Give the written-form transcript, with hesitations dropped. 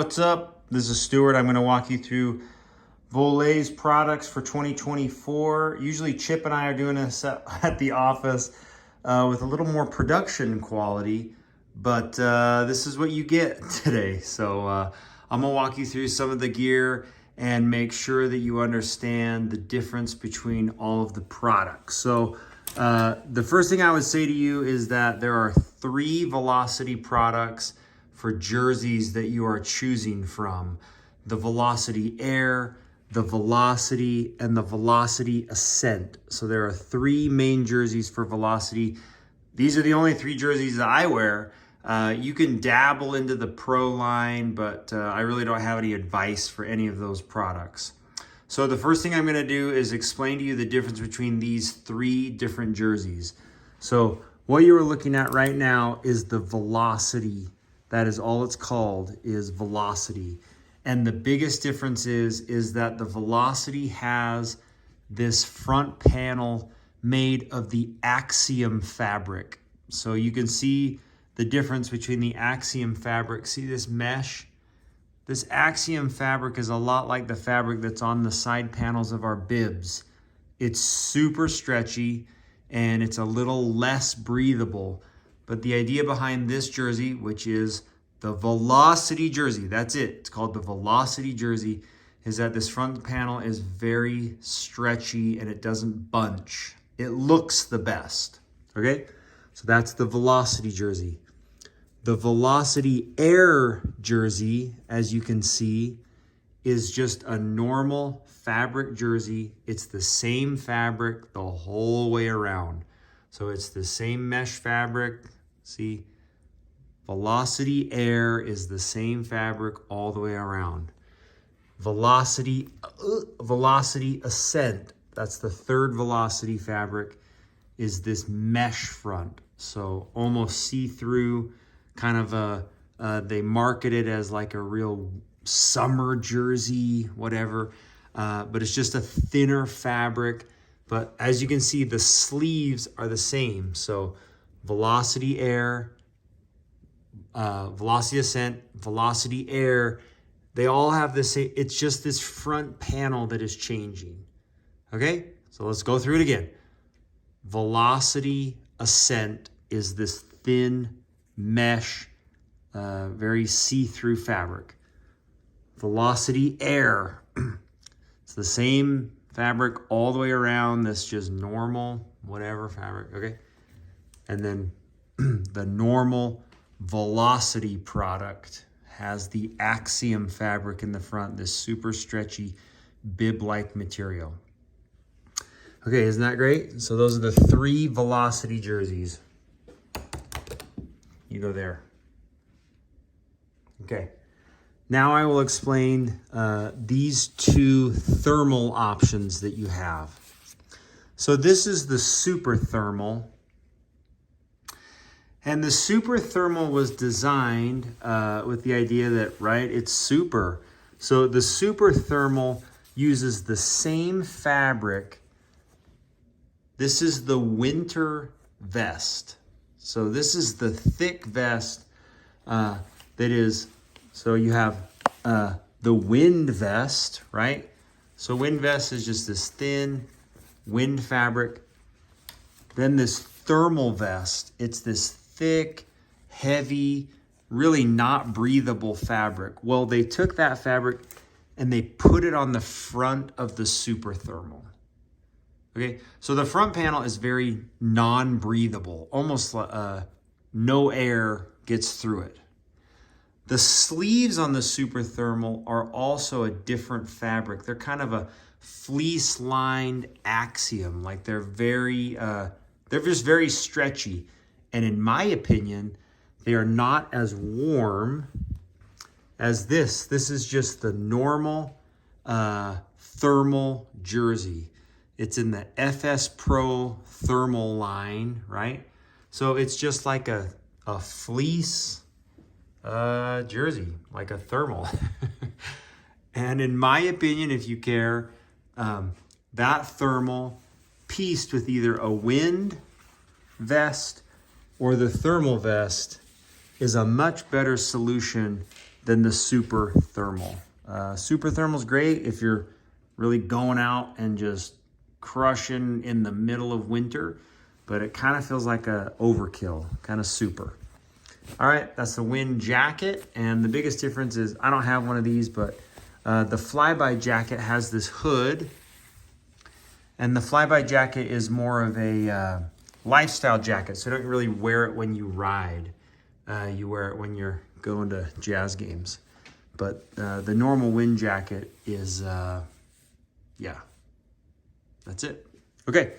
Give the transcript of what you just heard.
What's up? This is Stuart. I'm going to walk you through Voler's products for 2024. Usually Chip and I are doing this at the office with a little more production quality, but this is what you get today. So I'm going to walk you through some of the gear and make sure that you understand the difference between all of the products. So the first thing I would say to you is that there are 3 Velocity products for jerseys that you are choosing from: the Velocity Air, the Velocity, and the Velocity Ascent. So there are 3 main jerseys for Velocity. These are the only 3 jerseys that I wear. You can dabble into the Pro line, but I really don't have any advice for any of those products. So the first thing I'm gonna do is explain to you the difference between these 3 different jerseys. So what you are looking at right now is the Velocity. That is all it's called, is Velocity. And the biggest difference is that the Velocity has this front panel made of the Axiom fabric. So you can see the difference between the Axiom fabric. See this mesh? This Axiom fabric is a lot like the fabric that's on the side panels of our bibs. It's super stretchy and it's a little less breathable. But the idea behind this jersey, which is the Velocity jersey, that's it, it's called the Velocity jersey, is that this front panel is very stretchy and it doesn't bunch. It looks the best, okay? So that's the Velocity jersey. The Velocity Air jersey, as you can see, is just a normal fabric jersey. It's the same fabric the whole way around. So it's the same mesh fabric. See, Velocity Air is the same fabric all the way around. Velocity Ascent, that's the 3rd Velocity fabric, is this mesh front. So almost see-through, kind of they market it as like a real summer jersey, whatever. But it's just a thinner fabric. But as you can see, the sleeves are the same. So Velocity Air, Velocity Ascent, Velocity Air, they all have the same. It's just this front panel that is changing. Okay, so let's go through it again. Velocity Ascent is this thin mesh, very see-through fabric. Velocity Air, it's the same fabric all the way around. That's just normal, whatever fabric, okay? And then the normal Velocity product has the Axiom fabric in the front, this super stretchy bib-like material. Okay, isn't that great? So those are the 3 Velocity jerseys. You go there. Okay. Now I will explain these 2 thermal options that you have. So this is the Super Thermal. And the Super Thermal was designed with the idea that, right, it's super. So the Super Thermal uses the same fabric. This is the winter vest. So this is the thick vest that is, so you have the wind vest, right? So wind vest is just this thin wind fabric. Then this thermal vest, it's this thick, heavy, really not breathable fabric. Well, they took that fabric and they put it on the front of the Super Thermal. Okay, so the front panel is very non-breathable, almost no air gets through it. The sleeves on the Super Thermal are also a different fabric. They're kind of a fleece-lined Axiom, like they're just very stretchy. And in my opinion, they are not as warm as this. This is just the normal thermal jersey. It's in the FS Pro thermal line, right? So it's just like a fleece jersey, like a thermal. And in my opinion, if you care, that thermal pieced with either a wind vest or the thermal vest is a much better solution than the super thermal. Super thermal is great if you're really going out and just crushing in the middle of winter, but it kind of feels like a overkill, kind of super. All right, that's the wind jacket, and the biggest difference is I don't have one of these, but the flyby jacket has this hood, and the flyby jacket is more of a lifestyle jacket, so you don't really wear it when you ride. You wear it when you're going to jazz games. But the normal wind jacket is, yeah, that's it. Okay.